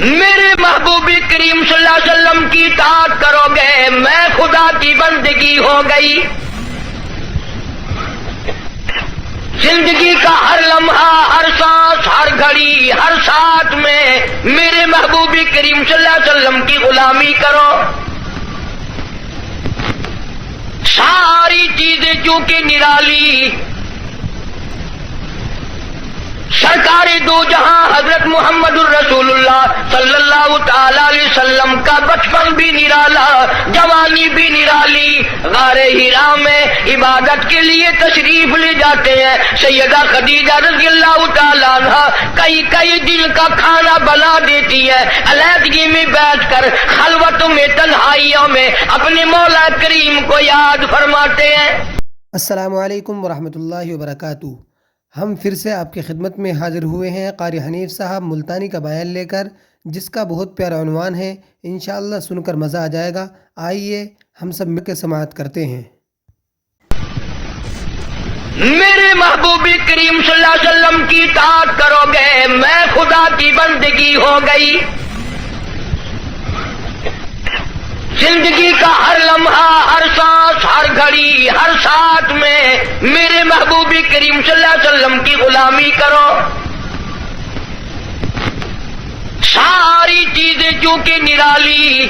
میرے محبوب کریم صلی اللہ علیہ وسلم کی اطاعت کرو گے، میں خدا کی بندگی ہو گئی۔ زندگی کا ہر لمحہ، ہر سانس، ہر گھڑی، ہر ساتھ میں میرے محبوب کریم صلی اللہ علیہ وسلم کی غلامی کرو۔ ساری چیزیں چونکہ نرالی، سرکار دو جہاں حضرت محمد الرسول اللہ صلی اللہ تعالی علیہ وسلم کا بچپن بھی نرالا، جوانی بھی نرالی۔ غار حرا میں عبادت کے لیے تشریف لے جاتے ہیں۔ سیدہ خدیجہ رضی اللہ تعالی عنہا کئی دن کا کھانا بنا دیتی ہے، علیحدگی میں بیٹھ کر خلوتوں میں، تنہائیوں میں اپنے مولا کریم کو یاد فرماتے ہیں۔ السلام علیکم ورحمۃ اللہ وبرکاتہ۔ ہم پھر سے آپ کی خدمت میں حاضر ہوئے ہیں قاری حنیف صاحب ملتانی کا بیان لے کر، جس کا بہت پیارا عنوان ہے، انشاءاللہ سن کر مزہ آ جائے گا۔ آئیے ہم سب مل کے سماعت کرتے ہیں۔ میرے محبوب کریم صلی اللہ علیہ وسلم کی اطاعت کرو گے، میں خدا کی بندگی ہو گئی۔ زندگی کا ہر لمحہ، ہر سانس، ہر گھڑی، ہر ساتھ میں میرے محبوب کریم صلی اللہ علیہ وسلم کی غلامی کرو۔ ساری چیزیں چونکہ نرالی،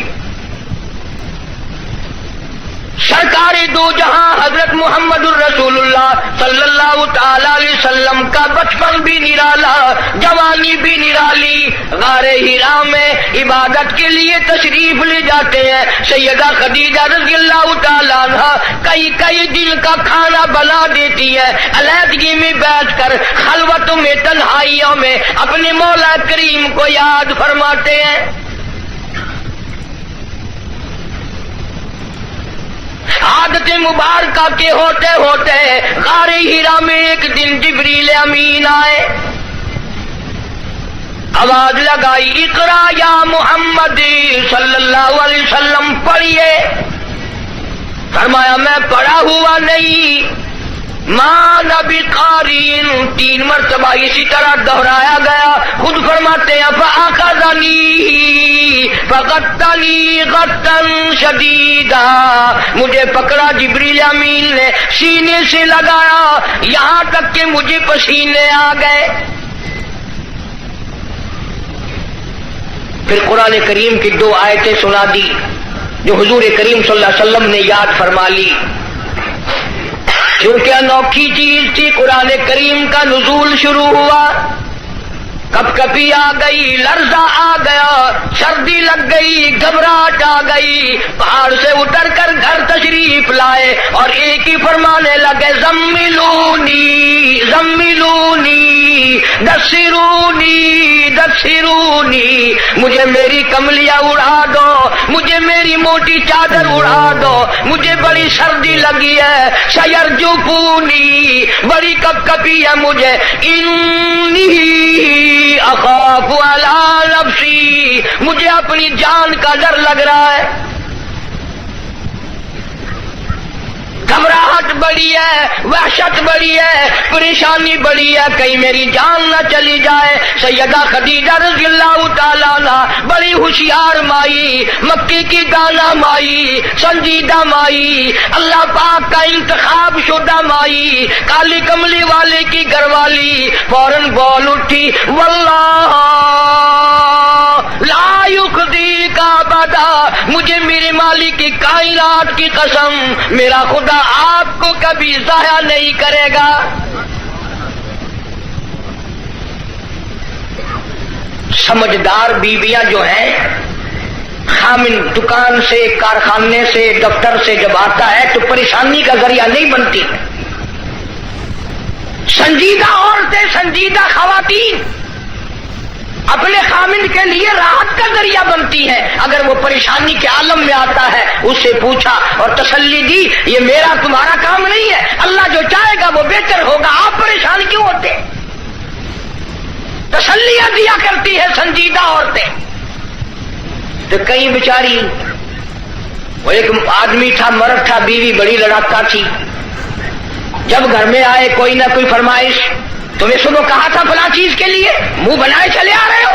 سرکار دو جہاں حضرت محمد الرسول اللہ صلی اللہ تعالی علیہ وسلم کا بچپن بھی نرالا، جوانی بھی نرالی۔ غار حرا میں عبادت کے لیے تشریف لے جاتے ہیں۔ سیدہ خدیجہ رضی اللہ تعالی عنہا کئی دن کا کھانا بنا دیتی ہے، علیحدگی میں بیٹھ کر خلوتوں میں، تنہائیوں میں اپنے مولا کریم کو یاد فرماتے ہیں۔ عادت مبارکہ کے ہوتے ہوتے غار حرا میں ایک دن جبریل امین آئے، آواز لگائی، اقرا یا محمد صلی اللہ علیہ وسلم، پڑھیے۔ فرمایا میں پڑھا ہوا نہیں، ماں نبی قارئ، 3 مرتبہ اسی طرح دہرایا گیا۔ خود فرماتے ہیں فأخذنی فغطنی غطا شدیدا، مجھے پکڑا جبریل امین نے، سینے سے لگایا یہاں تک کہ مجھے پسینے آ گئے۔ پھر قرآن کریم کی 2 آیتیں سنا دی جو حضور کریم صلی اللہ علیہ وسلم نے یاد فرما لی، کیونکہ انوکھی چیز تھی۔ قرآن کریم کا نزول شروع ہوا، کپ کپی آ گئی، لرزہ آ گیا، سردی لگ گئی، گھبراہٹ آ گئی۔ پہاڑ سے اتر کر گھر تشریف لائے اور ایک ہی فرمانے لگے، زملونی زملونی دثرونی دثرونی، مجھے میری کملیاں اڑا دو، مجھے میری موٹی چادر اڑا دو، مجھے بڑی سردی لگی ہے، سیرجفونی، بڑی کپ کپی ہے مجھے، انی اخاف علی نفسی، مجھے اپنی جان کا ڈر لگ رہا ہے۔ گھبراہٹ بڑی ہے، وحشت بڑی ہے، پریشانی بڑی ہے، کہیں میری جان نہ چلی جائے۔ سیدہ خدیجہ رضی اللہ تعالیٰ عنہ بڑی ہوشیار مائی، مکی کی دانا مائی، سنجیدہ مائی، اللہ پاک کا انتخاب شدہ مائی، کالی کملی والے کی گھر والی، فوراً بول اٹھی، واللہ لا یخزیک ابدا، مجھے میرے مالک کی کائنات کی قسم، میرا خدا آپ کو کبھی ضائع نہیں کرے گا۔ سمجھدار بیویاں جو ہیں، خامن دکان سے، کارخانے سے، دفتر سے جب آتا ہے تو پریشانی کا ذریعہ نہیں بنتی۔ سنجیدہ عورتیں، سنجیدہ خواتین اپنے خامن کے لیے راحت کا ذریعہ بنتی ہے۔ اگر وہ پریشانی کے عالم میں آتا ہے، اس سے پوچھا اور تسلی دی، یہ میرا تمہارا کام نہیں ہے، اللہ جو چاہے گا وہ بہتر ہوگا، آپ پریشان کیوں ہوتے؟ تسلیاں دیا کرتی ہے سنجیدہ عورتیں۔ تو کئی بیچاری، وہ ایک آدمی تھا، مرد تھا، بیوی بڑی لڑاکا تھی، جب گھر میں آئے کوئی نہ کوئی فرمائش، تمہیں صبح کہا تھا فلاں چیز کے لیے، منہ بنائے چلے آ رہے ہو۔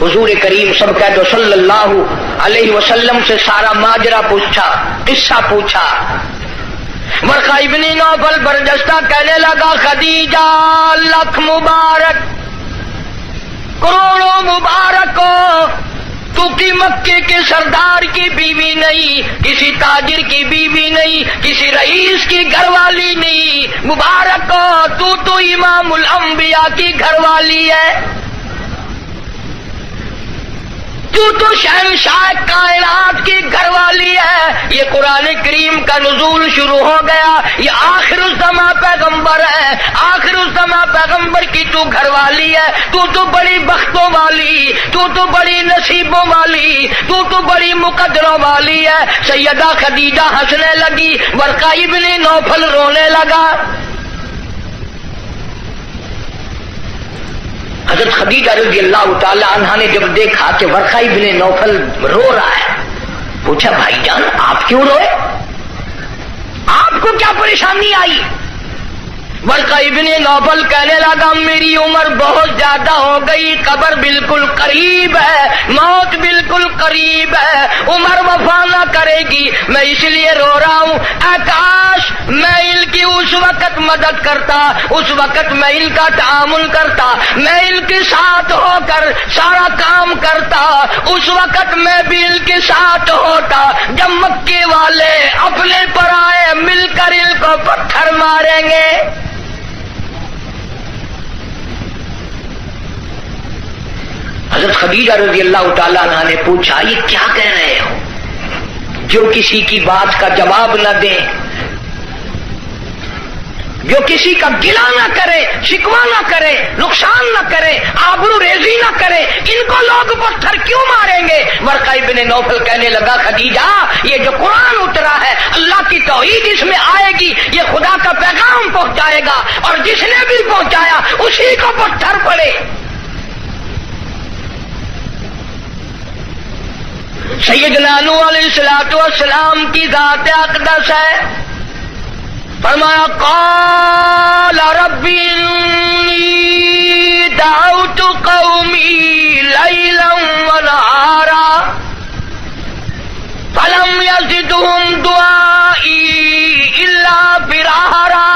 حضور کریم سب کہہ دو صلی اللہ علیہ وسلم سے سارا ماجرا پوچھا، قصہ پوچھا۔ ورقہ ابن نوفل برجستہ کہنے لگا خدیجہ لاکھ مبارک، کروڑوں مبارک ہو، تو کی مکے کے سردار کی بیوی نہیں، کسی تاجر کی بیوی نہیں، کسی رئیس کی گھر والی نہیں، مبارک ہو، تو امام الانبیاء کی گھر والی ہے، تو شہنشاہ کائنات کی گھر والی ہے۔ یہ قرآن کریم کا نزول شروع ہو گیا، یہ آخر الزماں پیغمبر ہے، آخر الزماں پیغمبر کی تو گھر والی ہے، تو بڑی بختوں والی، تو بڑی نصیبوں والی، تو بڑی مقدروں والی ہے۔ سیدہ خدیجہ ہنسنے لگی، ورقہ ابن نوفل رونے لگا۔ حضرت خدیجہ رضی اللہ تعالی عنہا نے جب دیکھا کہ ورقہ ابن نوفل رو رہا ہے، پوچھا بھائی جان آپ کیوں روئے، آپ کو کیا پریشانی آئی؟ ورقہ ابن نوفل کہنے لگا میری عمر بہت زیادہ ہو گئی، قبر بالکل قریب ہے، موت بالکل قریب ہے، عمر وفا نہ کرے گی، میں اس لیے رو رہا ہوں۔ اے کاش میں ان کی اس وقت مدد کرتا، اس وقت میں ان کا تعامل کرتا، میں ان کے ساتھ ہو کر سارا کام کرتا، اس وقت میں بھی ان کے ساتھ ہوتا جب مکے والے اپنے پر آئے، مل کر ان کو پتھر ماریں گے۔ حضرت خدیجہ رضی اللہ تعالیٰ عنہ نے پوچھا یہ کیا کہہ رہے ہو، جو کسی کی بات کا جواب نہ دیں، جو کسی کا گلہ نہ کرے، شکوہ نہ کرے، نقصان نہ کرے، آبرو ریزی نہ کرے، ان کو لوگ پتھر کیوں ماریں گے؟ ورقہ ابن نوفل کہنے لگا خدیجہ یہ جو قرآن اترا ہے اللہ کی توحید اس میں آئے گی، یہ خدا کا پیغام پہنچائے گا، اور جس نے بھی پہنچایا اسی کو پتھر پڑے۔ سیدنا نوح علیہ السلام کی ذات اقدس ہے، فرمایا قال رب انی دعوت قومی لیلا ونہارا فلم یزدہم دعائی الا فرارا۔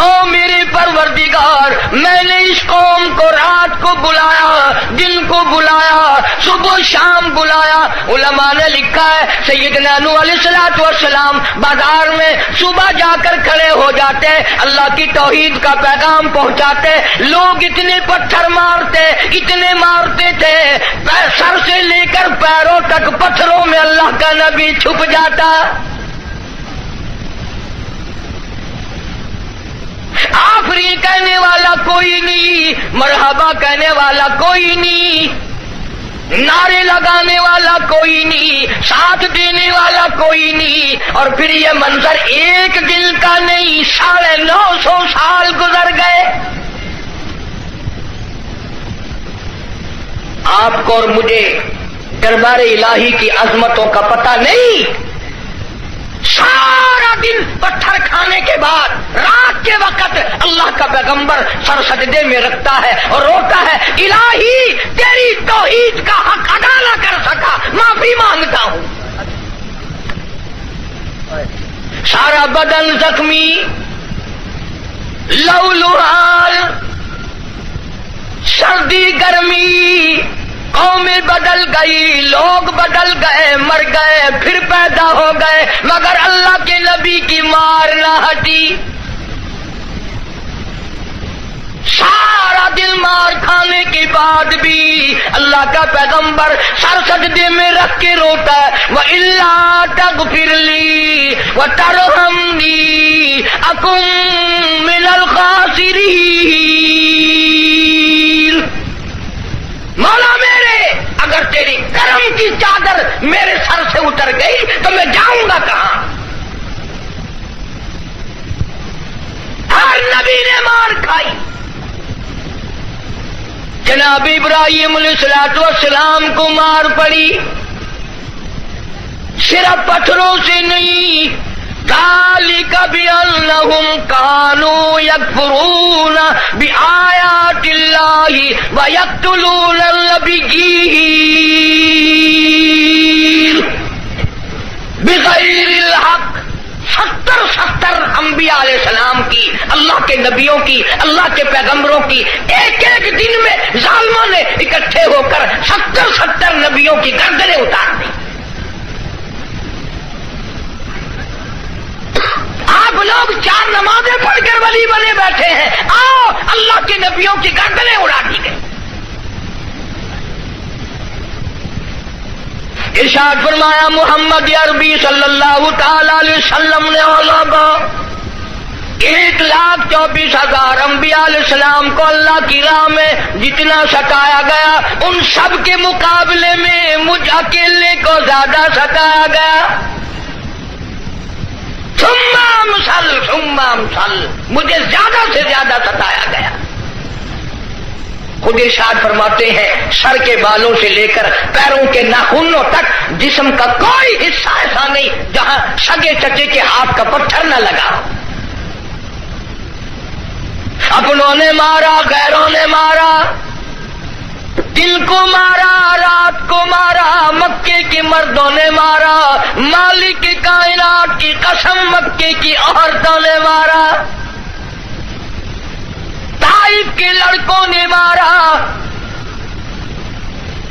او میرے پروردگار میں نے اس قوم کو رات کو بلایا، دن کو بلایا، صبح شام بلایا۔ علماء نے لکھا ہے سیدنا نوح علیہ السلام بازار میں صبح جا کر کھڑے ہو جاتے، اللہ کی توحید کا پیغام پہنچاتے، لوگ اتنے پتھر مارتے، اتنے مارتے تھے، سر سے لے کر پیروں تک پتھروں میں اللہ کا نبی چھپ جاتا۔ آفرین کہنے والا کوئی نہیں، مرحبا کہنے والا کوئی نہیں، نعرے لگانے والا کوئی نہیں، ساتھ دینے والا کوئی نہیں، اور پھر یہ منظر ایک دن کا نہیں، 950 سال گزر گئے۔ آپ کو اور مجھے دربار الہی کی عظمتوں کا پتہ نہیں۔ سارا دن پتھر کھانے کے بعد رات کے وقت اللہ کا پیغمبر سر سجدے میں رکھتا ہے اور روتا ہے الہی تیری توحید کا حق ادا نہ کر سکا، معافی مانگتا ہوں۔ سارا بدن زخمی، لہولہال، سردی گرمی، قومیں بدل گئی، لوگ بدل گئے، مر گئے، پھر پیدا ہو گئے، مگر اللہ کے نبی کی مار نہ ہٹی۔ سارا دن مار کھانے کے بعد بھی اللہ کا پیغمبر سر سجدے میں رکھ کے روتا ہے وَإِلَّا تَغْفِرْ لِي وَتَرْحَمْنِي أَكُن مِّنَ الْخَاسِرِينَ۔ مولا میرے اگر تیری کرم کی چادر میرے سر سے اتر گئی تو میں جاؤں گا کہاں؟ ہر نبی نے مار کھائی، جناب ابراہیم علیہ السلام کو مار پڑی، صرف پتھروں سے نہیں، ذَلِكَ بِأَنَّهُمْ كَانُوا يَكْفُرُونَ بِآيَاتِ حرمات اللہ ویقتلون النبیین بغیر الحق. 70 انبیاء علیہ السلام کی، اللہ کے نبیوں کی، اللہ کے پیغمبروں کی ایک ایک دن میں ظالموں نے اکٹھے ہو کر 70 نبیوں کی گردنیں اتار دی. آپ لوگ 4 نمازیں پڑھ کر ولی بنے بیٹھے ہیں، آؤ اللہ کے نبیوں کی گردنیں اڑا دی گئی. ارشاد فرمایا محمد عربی صلی اللہ تعالی علیہ وسلم نے 1,24,000 انبیاء علیہ السلام کو اللہ کی راہ میں جتنا ستایا گیا، ان سب کے مقابلے میں مجھ اکیلے کو زیادہ ستایا گیا. ثم امثل، مجھے زیادہ سے زیادہ ستایا گیا. خود ارشاد فرماتے ہیں سر کے بالوں سے لے کر پیروں کے ناخنوں تک جسم کا کوئی حصہ ایسا نہیں جہاں سگے چچے کے ہاتھ کا پتھر نہ لگا. اپنوں نے مارا، غیروں نے مارا، دن کو مارا، رات کو مارا، مکے کے مردوں نے مارا، مالک کائنات کی قسم مکے کی عورتوں نے مارا، طائف کے لڑکوں نے مارا.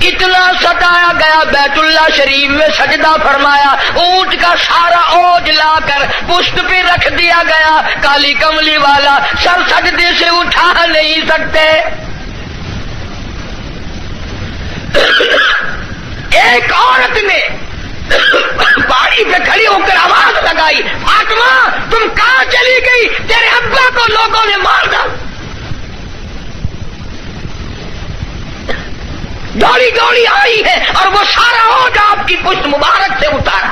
اتنا ستایا گیا بیت اللہ شریف میں سجدہ فرمایا، اونٹ کا سارا اوج لا کر پشت پہ رکھ دیا گیا. کالی کملی والا سر سجدے سے اٹھا نہیں سکتے. ایک عورت نے پہاڑی پہ کھڑی ہو کر آواز لگائی، فاطمہ تم کہاں چلی گئی؟ تیرے ابا کو لوگوں نے مار ڈالا. دوڑی آئی ہے اور وہ سارا اوج آپ کی پشت مبارک سے اتارا.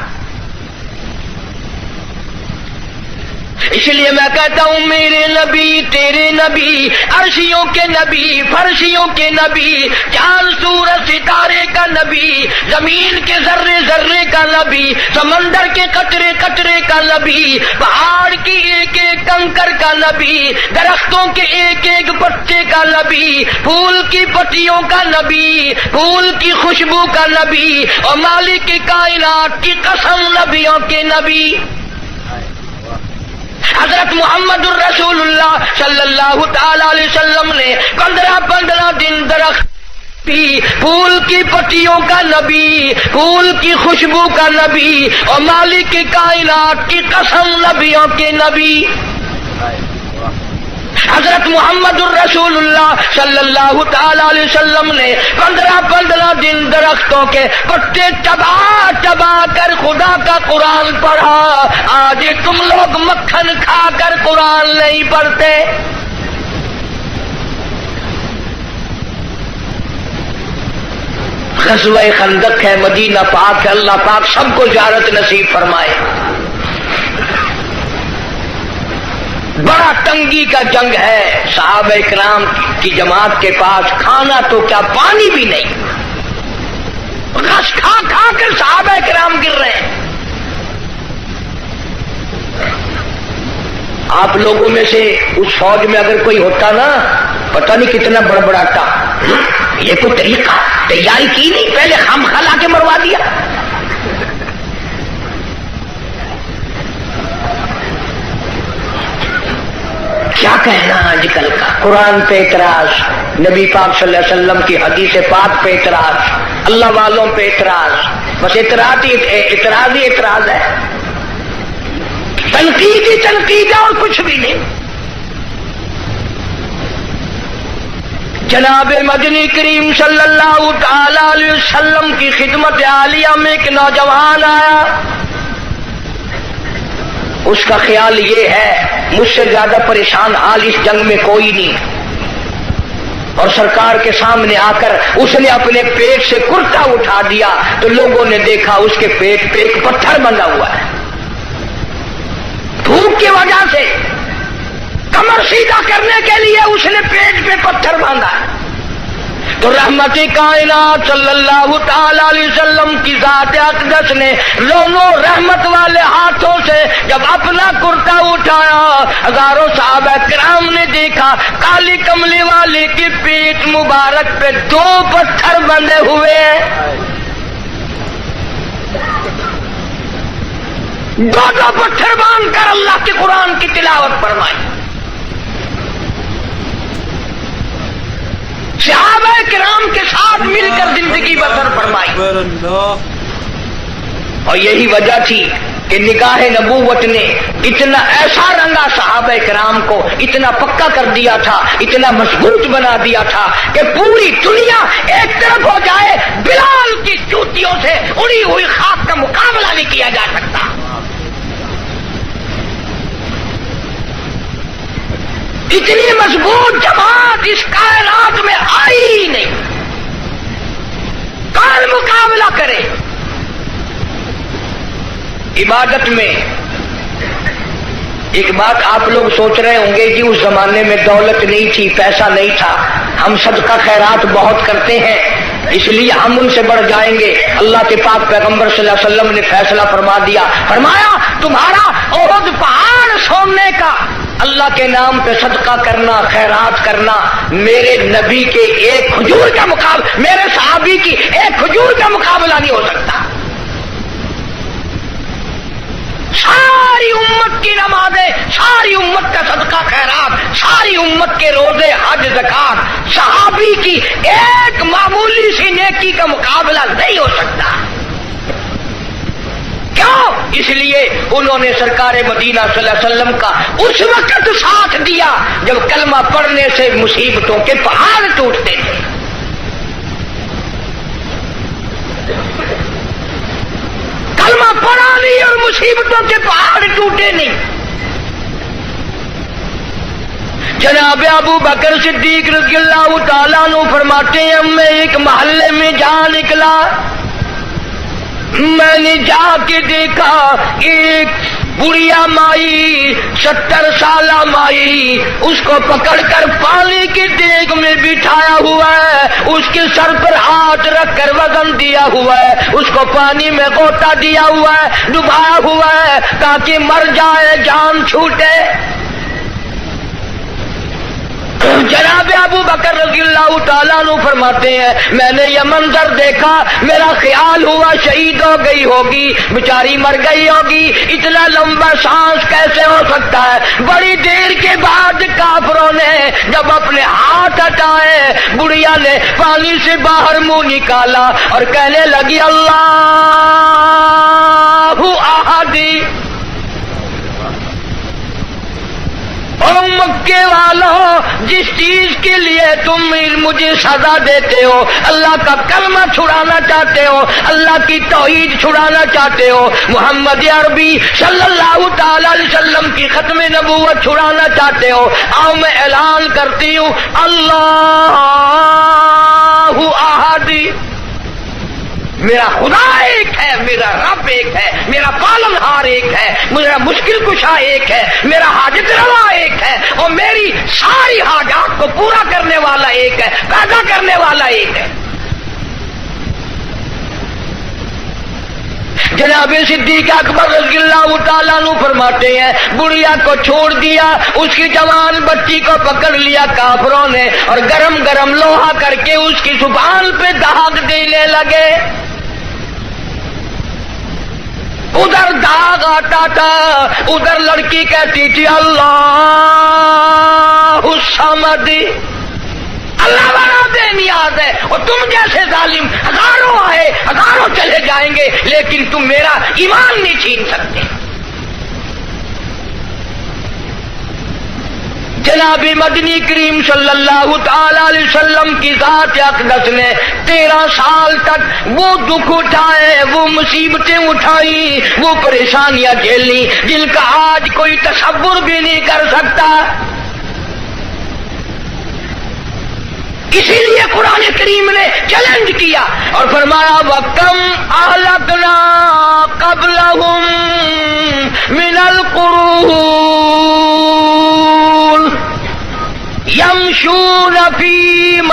اس لیے میں کہتا ہوں میرے نبی، تیرے نبی، عرشیوں کے نبی، فرشیوں کے نبی، چاند سورج ستارے کا نبی، زمین کے ذرے ذرے کا نبی، سمندر کے قطرے قطرے کا نبی، پہاڑ کی ایک ایک کنکر کا نبی، درختوں کے ایک ایک پتے کا نبی، پھول کی پتیوں کا نبی، پھول کی خوشبو کا نبی، اور مالک کی کائنات کی قسم نبیوں کے نبی. حضرت محمد الرسول اللہ صلی اللہ تعالی علیہ وسلم نے 15 دن درخت پی، پھول کی پتیوں کا نبی، پھول کی خوشبو کا نبی، اور مالک کی کائنات کی قسم نبیوں کے نبی. حضرت محمد الرسول اللہ صلی اللہ تعالی علیہ وسلم نے 15 دن درختوں کے پتے چبا کر خدا کا قرآن پڑھا. آج تم لوگ مکھن کھا کر قرآن نہیں پڑھتے. غزوہ خندق ہے، مدینہ پاک ہے، اللہ پاک سب کو زیارت نصیب فرمائے. بڑا تنگی کا جنگ ہے، صحابہ اکرام کی جماعت کے پاس کھانا تو کیا پانی بھی نہیں، غش کھا کر صحابہ اکرام گر رہے ہیں. آپ لوگوں میں سے اس فوج میں اگر کوئی ہوتا نا، پتہ نہیں کتنا بڑبڑاتا. یہ کوئی طریقہ تیاری کی نہیں، پہلے خام خلا کے مروا دیا. کیا کہنا آج کل کا، قرآن پہ اعتراض، نبی پاک صلی اللہ علیہ وسلم کی حدیث پاک پہ اعتراض، اللہ والوں پہ اعتراض، بس اعتراض ہی اعتراض ہے. تنقید ہی تنقید ہے اور کچھ بھی نہیں. جناب مدنی کریم صلی اللہ تعالی علیہ وسلم کی خدمت عالیہ میں ایک نوجوان آیا. اس کا خیال یہ ہے مجھ سے زیادہ پریشان حال اس جنگ میں کوئی نہیں، اور سرکار کے سامنے آ کر اس نے اپنے پیٹ سے کرتا اٹھا دیا تو لوگوں نے دیکھا اس کے پیٹ پہ ایک پتھر بندھا ہوا ہے. بھوک کی وجہ سے کمر سیدھا کرنے کے لیے اس نے پیٹ پہ پتھر باندھا. تو رحمت کائنات صلی اللہ تعالی علیہ وسلم کی ذات اقدس نے دونوں رحمت والے ہاتھوں سے جب اپنا کرتا اٹھایا، ہزاروں صحابہ کرام نے دیکھا کالی کملی والی کی پیٹھ مبارک پہ 2 پتھر بندھے ہوئے ہیں، 2 پتھر باندھ کر اللہ کے قرآن کی تلاوت فرمائی۔ صحابہ کرام کے ساتھ مل کر زندگی بسر فرمائی، اور یہی وجہ تھی کہ نگاہ نبوت نے اتنا ایسا رنگا صحابہ کرام کو، اتنا پکا کر دیا تھا، اتنا مضبوط بنا دیا تھا کہ پوری دنیا ایک طرف ہو جائے، بلال کی جوتیوں سے اڑی ہوئی خاک کا مقابلہ نہیں کیا جا سکتا۔ اتنی مضبوط جماعت اس کائنات میں آئی ہی نہیں، کون مقابلہ کرے؟ عبادت میں ایک بات آپ لوگ سوچ رہے ہوں گے کہ اس زمانے میں دولت نہیں تھی، پیسہ نہیں تھا، ہم صدقہ خیرات بہت کرتے ہیں اس لیے ہم ان سے بڑھ جائیں گے۔ اللہ کے پاک پیغمبر صلی اللہ علیہ وسلم نے فیصلہ فرما دیا، فرمایا تمہارا احد پہاڑ سونے کا اللہ کے نام پہ صدقہ کرنا، خیرات کرنا، میرے نبی کے ایک کھجور کا مقابلہ، میرے صحابی کی ایک کھجور کا مقابلہ نہیں ہو سکتا۔ ساری امت کی نمازیں، ساری امت کا صدقہ خیرات، ساری امت کے روزے، حج، زکات، صحابی کی ایک معمولی سی نیکی کا مقابلہ نہیں ہو سکتا۔ کیوں؟ اس لیے انہوں نے سرکار مدینہ صلی اللہ علیہ وسلم کا اس وقت ساتھ دیا جب کلمہ پڑھنے سے مصیبتوں کے پہاڑ ٹوٹتے تھے۔ کلمہ پڑھا نہیں اور مصیبتوں کے پہاڑ ٹوٹے نہیں۔ جناب ابو بکر صدیق رضی اللہ تعالیٰ عنہ فرماتے ہیں میں ایک محلے میں جا نکلا، میں نے جا کے دیکھا ایک بڑھیا مائی، 70 سالہ مائی، اس کو پکڑ کر پانی کی دیگ میں بٹھایا ہوا ہے، اس کے سر پر ہاتھ رکھ کر وزن دیا ہوا ہے، اس کو پانی میں غوطہ دیا ہوا ہے، ڈبایا ہوا ہے تاکہ مر جائے، جان چھوٹے۔ جناب ابو بکر رضی اللہ تعالیٰ عنہ فرماتے ہیں میں نے یہ منظر دیکھا، میرا خیال ہوا شہید ہو گئی ہوگی، بیچاری مر گئی ہوگی، اتنا لمبا سانس کیسے ہو سکتا ہے؟ بڑی دیر کے بعد کافروں نے جب اپنے ہاتھ ہٹائے، بڑھیا نے پانی سے باہر منہ نکالا اور کہنے لگی اللہ احد۔ او مکے والوں، جس چیز کے لیے تم مجھے سزا دیتے ہو، اللہ کا کلمہ چھڑانا چاہتے ہو، اللہ کی توحید چھڑانا چاہتے ہو، محمد عربی صلی اللہ تعالی علیہ وسلم کی ختم نبوت چھڑانا چاہتے ہو، آؤ میں اعلان کرتی ہوں اللہ احد۔ میرا خدا ایک ہے، میرا رب ایک ہے، میرا پالنہار ایک ہے، میرا مشکل کشا ایک ہے، میرا حاجت روا ایک ہے، اور میری ساری حاجات کو پورا کرنے والا ایک ہے، پیدا کرنے والا ایک ہے۔ جناب صدیق اکبر رضی اللہ تعالیٰ عنہ فرماتے ہیں بڑھیا کو چھوڑ دیا، اس کی جوان بچی کو پکڑ لیا کافروں نے اور گرم گرم لوہا کر کے اس کی زبان پہ داغ دینے لگے۔ ادھر داغ آتا تھا، ادھر لڑکی کہتی تھی اللہ الصمد، اللہ بڑا بے نیاز ہے، اور تم جیسے ظالم ہزاروں آئے ہزاروں چلے جائیں گے لیکن تم میرا ایمان نہیں چھین سکتے۔ جناب مدنی کریم صلی اللہ تعالی علیہ وسلم کی ذات اقدس نے 13 سال تک وہ دکھ اٹھائے، وہ مصیبتیں اٹھائی، وہ پریشانیاں جھیلی جن کا آج کوئی تصور بھی نہیں کر سکتا۔ اسی لیے قرآن کریم نے چیلنج کیا اور فرمایا وَكَمْ أَهْلَكْنَا قَبْلَهُمْ مِنَ الْقُرُونِ يَمْشُونَ فِي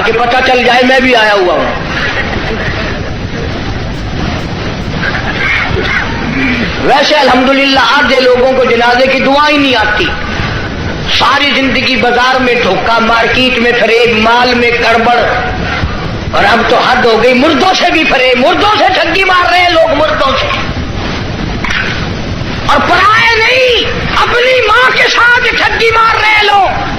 تاکہ پتہ چل جائے میں بھی آیا ہوا ہوں۔ ویسے الحمدللہ آدھے لوگوں کو جنازے کی دعا ہی نہیں آتی، ساری زندگی بازار میں دھوکہ، مارکیٹ میں فریب، مال میں گڑبڑ، اور اب تو حد ہو گئی، مردوں سے بھی فریب، مردوں سے ٹھگی مار رہے ہیں لوگ، مردوں سے، اور پرائے نہیں، اپنی ماں کے ساتھ ٹھگی مار رہے ہیں لوگ۔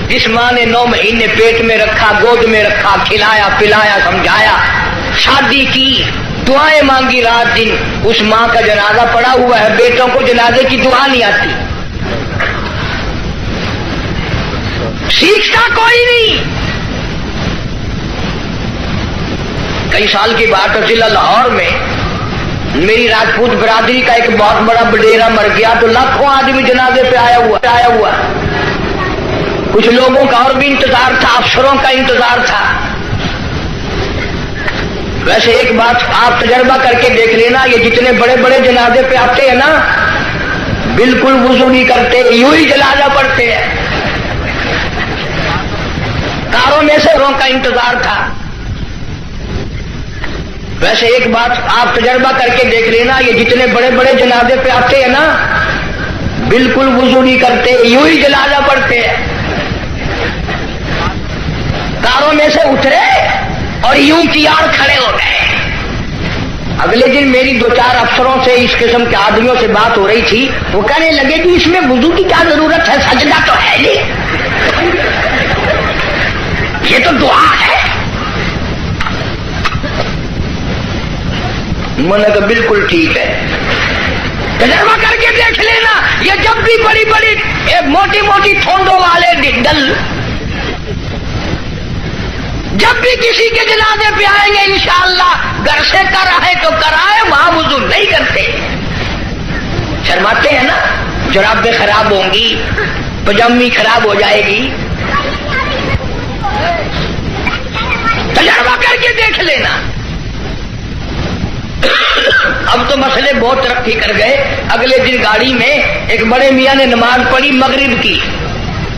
جس ماں نے 9 مہینے پیٹ میں رکھا، گود میں رکھا، کھلایا پلایا سمجھایا، شادی کی، دعائیں مانگی رات دن، اس ماں کا جنازہ پڑا ہوا ہے، بیٹوں کو جنازے کی دعا نہیں آتی، سیکھتا کوئی نہیں۔ کئی سال کی بات ہے، ضلع لاہور میں میری راجپوت برادری کا ایک بہت بڑا بڈیرا مر گیا تو لاکھوں آدمی جنازے پہ آیا ہوا، کچھ لوگوں کا اور بھی انتظار تھا، افسروں کا انتظار تھا۔ ویسے ایک بات آپ تجربہ کر کے دیکھ لینا، یہ جتنے بڑے بڑے جنازے پہ آتے ہیں نا، بالکل وضو نہیں کرتے، یوں ہی جنازہ پڑھتے ہیں، کاروں میں سے روں کا انتظار تھا۔ ویسے ایک بات آپ تجربہ کر کے دیکھ لینا، یہ جتنے بڑے بڑے جنازے پہ آتے ہیں نا، بالکل وضو نہیں کرتے، یوں ہی جنازہ پڑھتے ہیں، کاروں میں سے اترے اور یوں کیار کھڑے ہو گئے۔ اگلے دن میری 2-4 افسروں سے اس قسم کے آدمیوں سے بات ہو رہی تھی، وہ کہنے لگے کہ اس میں وضو کی کیا ضرورت ہے، سجدہ تو ہے نہیں، یہ تو دعا ہے۔ میں نے کہا بالکل ٹھیک ہے، تجربہ کر کے دیکھ لینا، یہ جب بھی بڑی بڑی موٹی موٹی ٹھونڈوں والے دل جب بھی کسی کے جنازے پہ آئیں گے انشاءاللہ، گھر سے کر آئے تو کرائے، وہاں وضو نہیں کرتے، شرماتے ہیں نا، جرابیں خراب ہوں گی، پجامی خراب ہو جائے گی، تجربہ کر کے دیکھ لینا۔ اب تو مسئلے بہت ترقی کر گئے۔ اگلے دن گاڑی میں ایک بڑے میاں نے نماز پڑھی مغرب کی،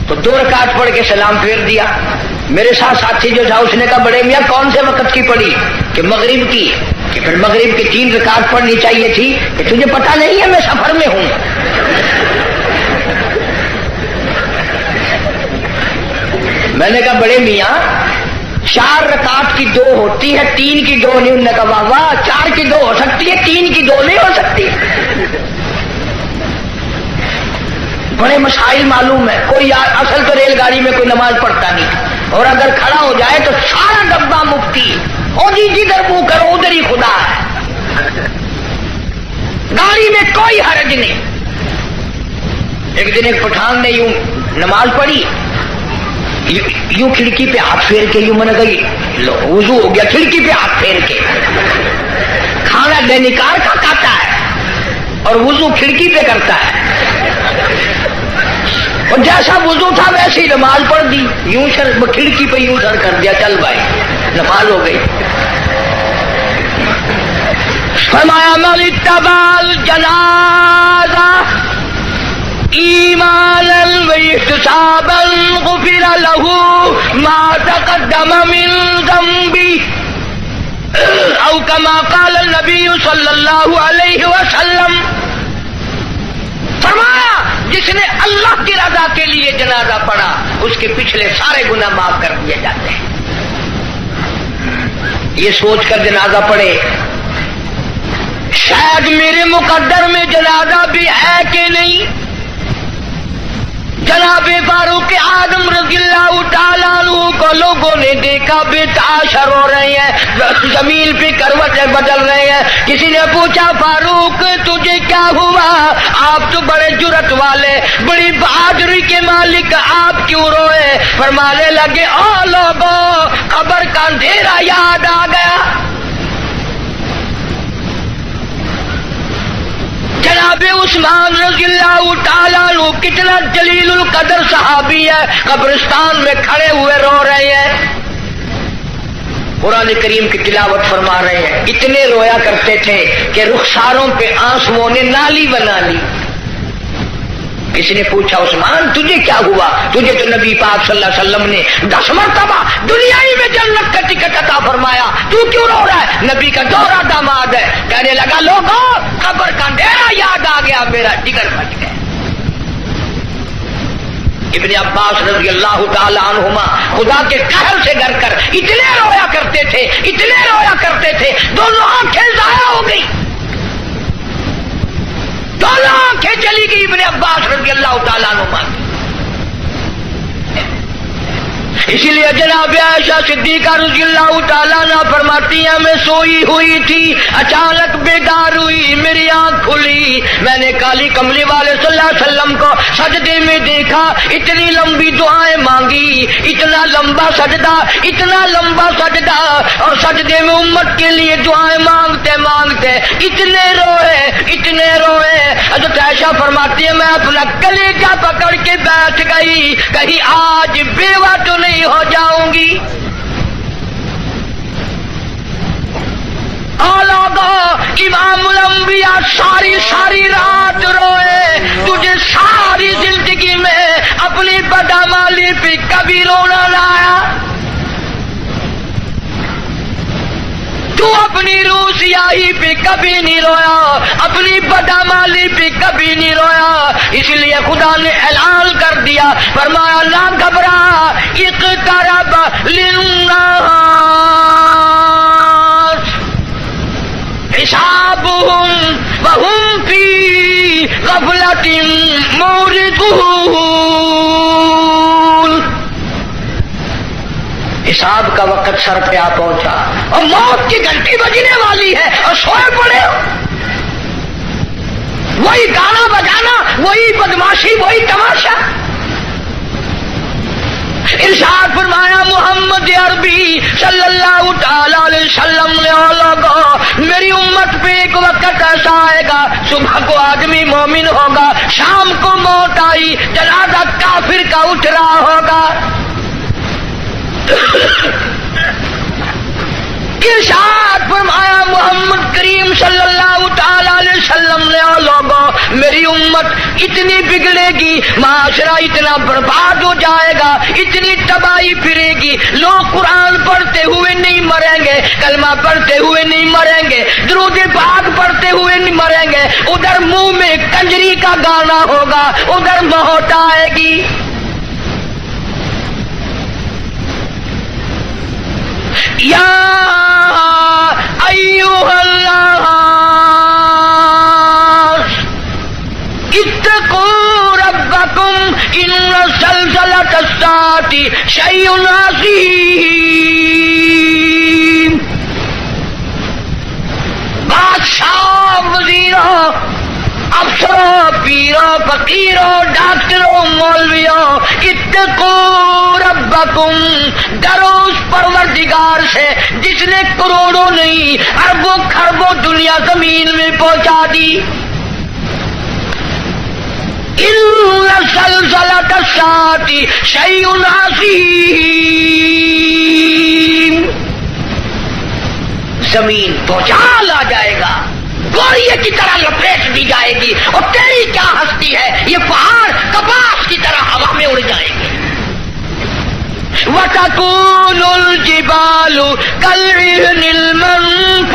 تو 2 رکعت پڑھ کے سلام پھیر دیا۔ میرے ساتھ ساتھی جو تھا اس نے کہا بڑے میاں کون سے وقت کی پڑھی؟ کہ مغرب کی۔ کہ پھر مغرب کی 3 رکعت پڑھنی چاہیے تھی۔ کہ تجھے پتا نہیں ہے میں سفر میں ہوں؟ میں نے کہا بڑے میاں 4 رکعت کی 2 ہوتی ہے، 3 کی 2 نہیں۔ انہوں نے کہا واہ واہ، 4 کی 2 ہو سکتی ہے، 3 کی 2 نہیں ہو سکتی۔ بڑے مسائل معلوم ہے۔ کوئی اصل تو ریل گاڑی میں کوئی نماز پڑھتا نہیں، اور اگر کھڑا ہو جائے تو سارا ڈبہ مفتی، اور جی جدھر منہ کرو ادھر ہی خدا ہے، گاڑی میں کوئی حرج نہیں۔ ایک دن ایک پٹھان نے یوں نماز پڑھی، یوں کھڑکی پہ ہاتھ پھیر کے، یوں میں نے کہا وضو ہو گیا، کھڑکی پہ ہاتھ پھیر کے، کھانا دینکار کا کھاتا ہے اور وضو کھڑکی پہ کرتا ہے، اور جیسا وضو تھا ویسے ہی نماز پڑھ دی، یوں سر کھڑکی پہ یوں سر کر دیا، چل بھائی نماز ہو گئی۔ فرمایا من اتبع الجنازہ ایمانا واحتسابا غفر له ما تقدم من ذنبه او كما قال النبی صلی اللہ علیہ وسلم۔ فرمایا جس نے اللہ کی رضا کے لیے جنازہ پڑھا اس کے پچھلے سارے گناہ معاف کر دیے جاتے ہیں۔ یہ سوچ کر جنازہ پڑھے شاید میرے مقدر میں جنازہ بھی ہے کہ نہیں۔ جناب فاروق اعظم رضی اللہ تعالیٰ عنہ کو لوگوں نے دیکھا بے تاشر ہو رہے ہیں، زمین پہ کروٹیں بدل رہے ہیں۔ کسی نے پوچھا فاروق تجھے کیا ہوا؟ آپ تو بڑے جرأت والے، بڑی بہادری کے مالک، آپ کیوں روئے؟ فرمانے لگے او لوگوں، قبر کا اندھیرا یاد آ گیا۔ جناب عثمان رضی اللہ تعالیٰ عنہ کتنا جلیل القدر صحابی ہے، قبرستان میں کھڑے ہوئے رو رہے ہیں، قرآن کریم کی تلاوت فرما رہے ہیں۔ اتنے رویا کرتے تھے کہ رخساروں پہ آنسوؤں نے نالی بنا لی۔ کسی نے پوچھا عثمان تجھے کیا ہوا؟ تجھے تو نبی پاک صلی اللہ علیہ وسلم نے 10 مرتبہ دنیائی میں جنت کا ٹکٹ عطا فرمایا، تو کیوں رو رہا ہے؟ نبی کا دوہرا داماد ہے۔ کہنے لگا لوگوں قبر کا اندھیرا یاد آ گیا، میرا جگر پھٹ گیا۔ ابن عباس رضی اللہ تعالی عنہما خدا کے قہر سے ڈر کر اتنے رویا کرتے تھے، اتنے رویا کرتے تھے، دونوں آنکھیں ضائع ہو گئی، دونوں آنکھیں چلی گئی ابن عباس رضی اللہ تعالیٰ عنہما کی۔ اسی لیے جناب عائشہ صدیقہ رضی اللہ تعالیٰ عنہ فرماتی ہیں میں سوئی ہوئی تھی، اچانک بیدار ہوئی، میری آنکھ کھلی، میں نے کالی کملی والے صلی اللہ علیہ وسلم کو سجدے میں دیکھا، اتنی لمبی دعائیں مانگی، اتنا لمبا سجدہ، اتنا لمبا سجدہ، اور سجدے میں امت کے لیے دعائیں مانگتے مانگتے اتنے روئے، اتنے روئے۔ حضرت عائشہ فرماتی ہے میں اپنا کلیجہ پکڑ کے بیٹھ گئی، کہیں آج بیوہ تو نہیں ہو جاؤں گی۔ امام الانبیاء ساری رات روئے، تجھے ساری زندگی میں اپنی بدعمالی پہ کبھی رونا نہ آیا، تو اپنی روح سیاہی پہ کبھی نہیں رویا، اپنی بدعمالی پہ کبھی نہیں رویا۔ اس لیے خدا نے اعلان کر دیا، فرمایا نہ گھبرا، اقترب للناس حسابهم وهم في غفلة معرضون۔ حساب کا وقت سر پہ آ پہنچا اور موت کی گھنٹی بجنے والی ہے اور سوئے پڑے ہو، وہی گانا بجانا، وہی بدماشی، وہی تماشا۔ ارشاد فرمایا محمد عربی صلی اللہ تعالی علیہ وسلم نے لوگوں میری امت پہ ایک وقت ایسا آئے گا، صبح کو آدمی مومن ہوگا، شام کو موت آئی جنازہ کافر کا اٹھ رہا ہوگا۔ ارشاد فرمایا محمد کریم صلی اللہ تعالی علیہ وسلم نے لوگوں میری امت اتنی بگڑے گی، معاشرہ اتنا برباد ہو جائے گا، اتنی تباہی پھرے گی، لوگ قرآن پڑھتے ہوئے نہیں مریں گے، کلمہ پڑھتے ہوئے نہیں مریں گے، درود پاک پڑھتے ہوئے نہیں مریں گے، ادھر منہ میں کنجری کا گانا ہوگا، ادھر موت آئے گی۔ یا ایھا الناس اتقوا ربکم ان زلزلۃ الساعۃ شیء عظیم۔ بادشاہ، وزیروں، افسروں، پیروں، فقیروں، ڈاکٹروں، مولویوں، اتقوا ربکم، ڈرو اس پروردگار سے جس نے کروڑوں نہیں اربوں خربوں دنیا زمین میں پہنچا دی۔ ان زلزلۃ الساعۃ شیء عظیم، زمین بھوچال آ جائے گا، گوریے کی طرح لپیٹ دی جائے گی، اور تیری کیا ہستی ہے، یہ پہاڑ کپاس کی طرح ہوا میں اڑ جائیں گے۔ وَتَكُونُ الْجِبَالُ كَالْعِهْنِ الْمَنفُوشِ،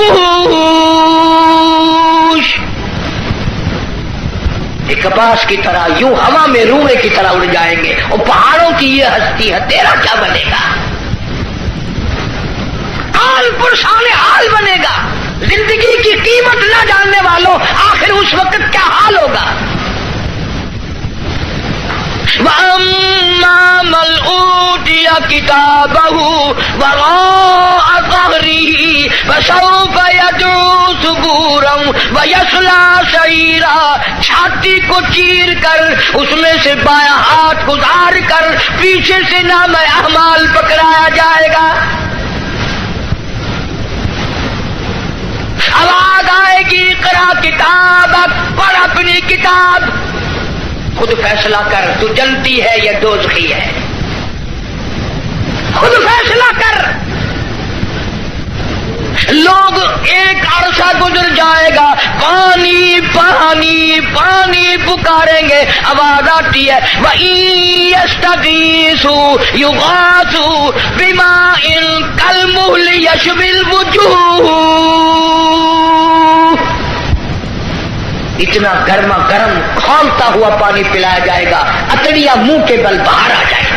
یہ کپاس کی طرح یوں ہوا میں روئے کی طرح اڑ جائیں گے، اور پہاڑوں کی یہ ہستی ہے، تیرا کیا بنے گا؟ حال پرسان حال بنے گا۔ زندگی کی قیمت نہ جاننے والوں آخر اس وقت کیا حال ہوگا؟ وَأَمَّا مَنْ أُوتِيَ كِتَابَهُ وَرَاءَ ظَهْرِهِ فَسَوْفَ يَدْعُو ثُبُورًا وَيَصْلَىٰ سَعِيرًا، چھاتی کو چیر کر اس میں سے بایاں ہاتھ گزار کر پیچھے سے نام اعمال پکڑایا جائے گا۔ آواز آئے گی اقرا کتابک، پڑھ اپنی کتاب، خود فیصلہ کر تو جنتی ہے یا دوزخی ہے، خود فیصلہ کر۔ لوگ ایک عرصہ گزر جائے گا، پانی پانی پانی پکاریں گے، آواز آتی ہے وَإِن يَسْتَغِيثُوا يُغَاثُوا بِمَاءٍ كَالْمُهْلِ يَشْوِي الْوُجُوهَ، اتنا گرما گرم کھولتا ہوا پانی پلایا جائے گا، اتڑیاں منہ کے بل باہر آ جائے گا،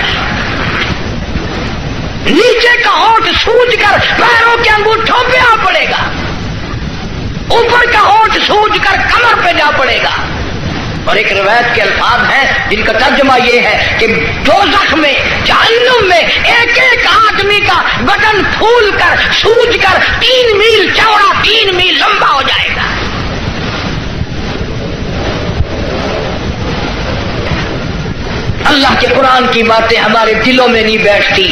نیچے کا ہونٹ سوج کر پیروں کے انگوٹھوں پہ آ پڑے گا، اوپر کا ہونٹ سوج کر کمر پہ جا پڑے گا۔ اور ایک روایت کے الفاظ ہیں جن کا ترجمہ یہ ہے کہ دوزخ میں، جہنم میں ایک ایک آدمی کا بدن پھول کر سوج کر 3 میل چوڑا 3 میل لمبا ہو جائے گا۔ اللہ کے قرآن کی باتیں ہمارے دلوں میں نہیں بیٹھتی۔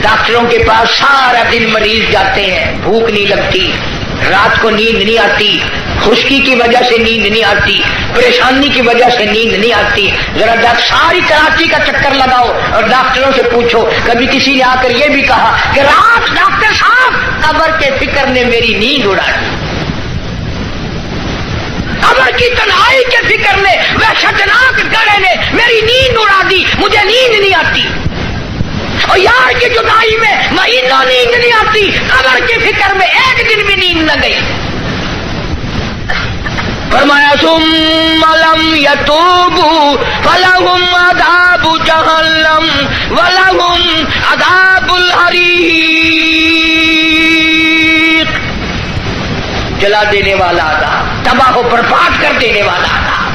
ڈاکٹروں کے پاس سارا دن مریض جاتے ہیں، بھوک نہیں لگتی، رات کو نیند نہیں آتی، خشکی کی وجہ سے نیند نہیں آتی، پریشانی کی وجہ سے نیند نہیں آتی۔ ذرا ساری کراچی کا چکر لگاؤ اور ڈاکٹروں سے پوچھو، کبھی کسی نے آ کر یہ بھی کہا کہ رات ڈاکٹر صاحب قبر کے فکر نے میری نیند اڑا دی، قبر کی تنہائی کے فکر نے، وحشتناک گڑھے نے میری نیند اڑا دی، مجھے نیند نہیں آتی، اور یار کی جدائی میں مہینوں نیند نہیں آتی، قبر کی فکر میں ایک دن بھی نیند نہ گئی۔ فرمایا ثم لم يتوبوا فلهم عذاب جہنم ولهم عذاب الحریق، جلا دینے والا عذاب، تباہ و برباد کر دینے والا عذاب۔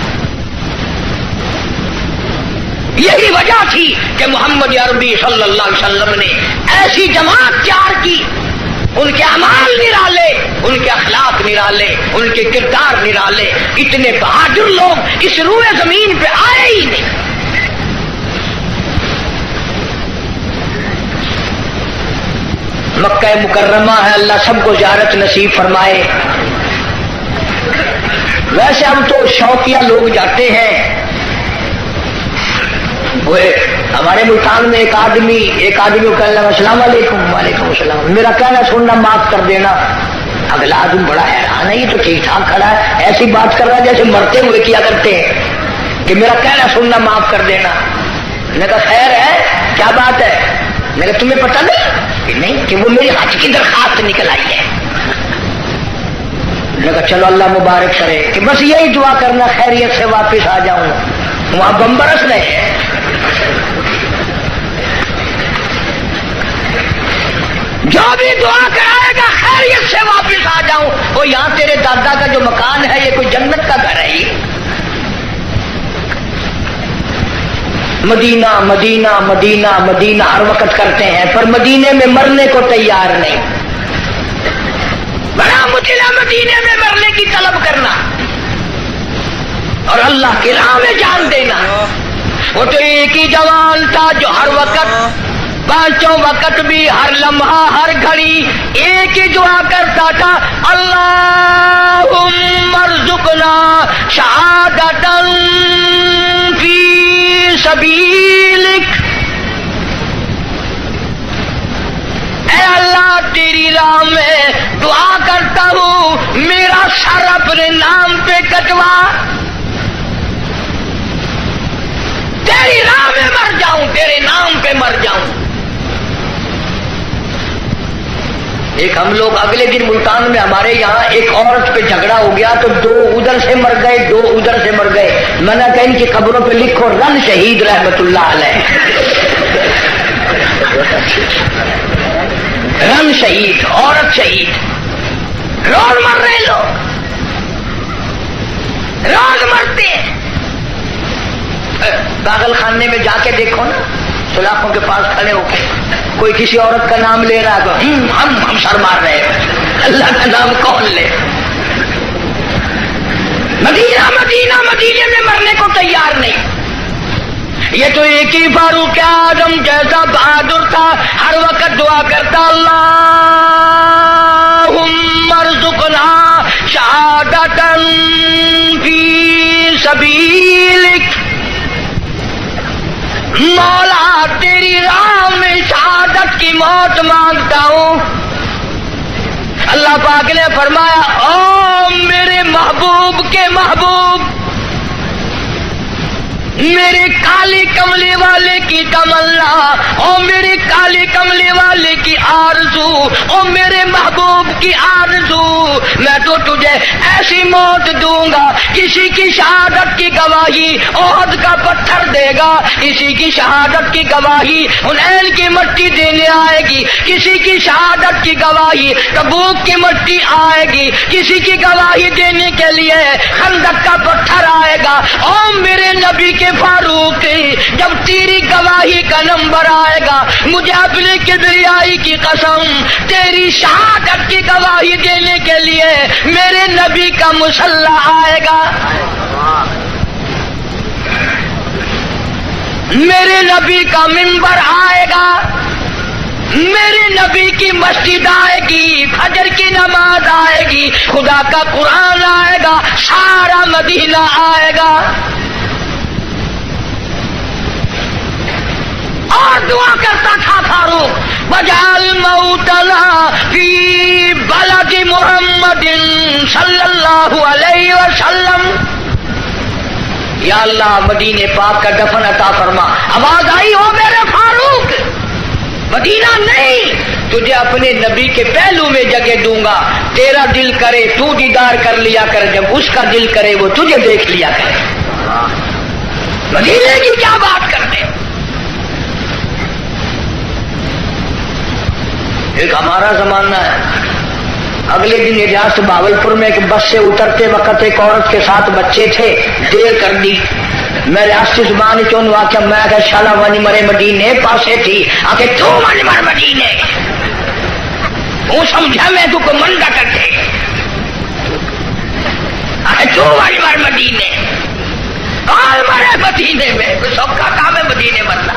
یہی وجہ تھی کہ محمد عربی صلی اللہ علیہ وسلم نے ایسی جماعت تیار کی، ان کے اعمال نرالے، ان کے اخلاق نرالے، ان کے کردار نرالے، اتنے بہادر لوگ اس روئے زمین پہ آئے ہی نہیں۔ مکہ مکرمہ ہے، اللہ سب کو زیارت نصیب فرمائے۔ ویسے ہم تو شوقیہ لوگ جاتے ہیں۔ وہ ہمارے ملتان میں ایک آدمی کو کہنے لگا السلام علیکم، وعلیکم السلام، میرا کہنا سننا معاف کر دینا۔ اگلا آدمی بڑا حیران ہے، یہ تو ٹھیک ٹھاک کھڑا ہے، ایسی بات کر رہا ہے جیسے مرتے ہوئے کیا کرتے ہیں کہ میرا کہنا سننا معاف کر دینا۔ میں نے کہا خیر ہے، کیا بات ہے؟ میں نے کہا تمہیں پتہ نہیں کہ وہ میری حج کی درخواست نکل آئی ہے۔ میں نے کہا چلو اللہ مبارک کرے، کہ بس یہی دعا کرنا خیریت سے واپس آ جاؤں۔ وہاں بم برس رہے ہیں۔ جو بھی دعا کرائے گا خیریت سے واپس آ جاؤں، وہ یہاں تیرے دادا کا جو مکان ہے یہ کوئی جنت کا گھر ہے؟ مدینہ مدینہ مدینہ مدینہ ہر وقت کرتے ہیں، پر مدینے میں مرنے کو تیار نہیں۔ بڑا مشکل ہے مدینے میں مرنے کی طلب کرنا اور اللہ کی راہ میں جان دینا۔ وہ تو ایک ہی جوان تھا جو ہر وقت، پانچوں وقت بھی، ہر لمحہ ہر گھڑی ایک ہی دعا کرتا تھا، اللہم ارزقنا شہادۃ فی سبیلک، اے اللہ تیری راہ میں دعا کرتا ہوں میرا سر اپنے نام پہ کٹوا، تیری راہ میں مر جاؤں، تیرے نام پہ مر جاؤں۔ ایک ہم لوگ اگلے دن ملتان میں ہمارے یہاں ایک عورت پہ جھگڑا ہو گیا تو 2 ادھر سے مر گئے، 2 ادھر سے مر گئے۔ میں نے کہا ان کی قبروں پہ لکھو رن شہید رحمت اللہ علیہ، رن شہید، عورت شہید، روز مر رہے لوگ، روز مرتے ہیں۔ پاگل خانے میں جا کے دیکھو نا، سلاخوں کے پاس کھڑے ہو کے کوئی کسی عورت کا نام لے رہا ہے، ہم سر مار رہے ہیں، اللہ کا نام کون لے؟ مدینہ مدینہ مدینے میں مرنے کو تیار نہیں۔ یہ تو ایک ہی فاروق اعظم جیسا بہادر تھا، ہر وقت دعا کرتا اللہم ارزقنا شہادۃ فی سبیلک، مولا تیری راہ میں شہادت کی موت مانگتا ہوں، اللہ پاک نے فرمایا او میرے محبوب کے محبوب، میرے کالی کملی والے کی تمنا، او میرے کالی کملی والے کی آرزو، او میرے محبوب کی آرزو، میں تو تجھے ایسی موت دوں گا، کسی کی شہادت کی گواہی احد کا پتھر دے گا، کسی کی شہادت کی گواہی حنین کی مٹی دینے آئے گی، کسی کی شہادت کی گواہی تبوک کی مٹی آئے گی، کسی کی گواہی دینے کے لیے خندق کا پتھر آئے گا۔ او میرے نبی کے فاروق، جب تیری گواہی کا نمبر آئے گا، مجھے اپنے کبریائی کی قسم، تیری شہادت کی گواہی دینے کے لیے میرے نبی کا مسلح آئے گا، میرے نبی کا منبر آئے گا، میرے نبی کی مسجد آئے گی، فجر کی نماز آئے گی، خدا کا قرآن آئے گا، سارا مدینہ آئے گا۔ اور دعا کرتا تھا فاروق، وجعل موتنا فی بلد محمد صلی اللہ علیہ وسلم، یا اللہ مدینے پاک کا دفن عطا فرما۔ آواز آئی ہو میرے فاروق، مدینہ نہیں، تجھے اپنے نبی کے پہلو میں جگہ دوں گا، تیرا دل کرے تو دیدار کر لیا کر، جب اس کا دل کرے وہ تجھے دیکھ لیا کرے۔ مدینے کی کیا بات کرتے؟ ایک ہمارا زمانہ ہے، اگلے دن ریاست بھاولپور میں ایک بس سے اترتے وقت ایک عورت کے ساتھ بچے تھے، دیر کر دی، میں ریاستی زبان چون واقعہ میں کہ شالا ونی مرے مدینے پاسے تھی، آکے تو ونی مر مدینے، وہ سمجھا میں تو کو منڈا کرتے، آکے تو ونی مر مدینے، آل مرے مدینے میں، سب کا کام ہے مدینے مرنا۔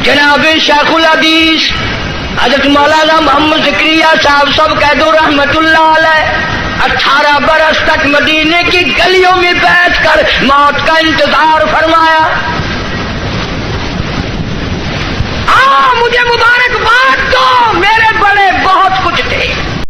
جناب شیخ الحدیث حضرت مولانا محمد زکریا صاحب سب قید رحمت اللہ علیہ 18 برس تک مدینے کی گلیوں میں بیٹھ کر موت کا انتظار فرمایا۔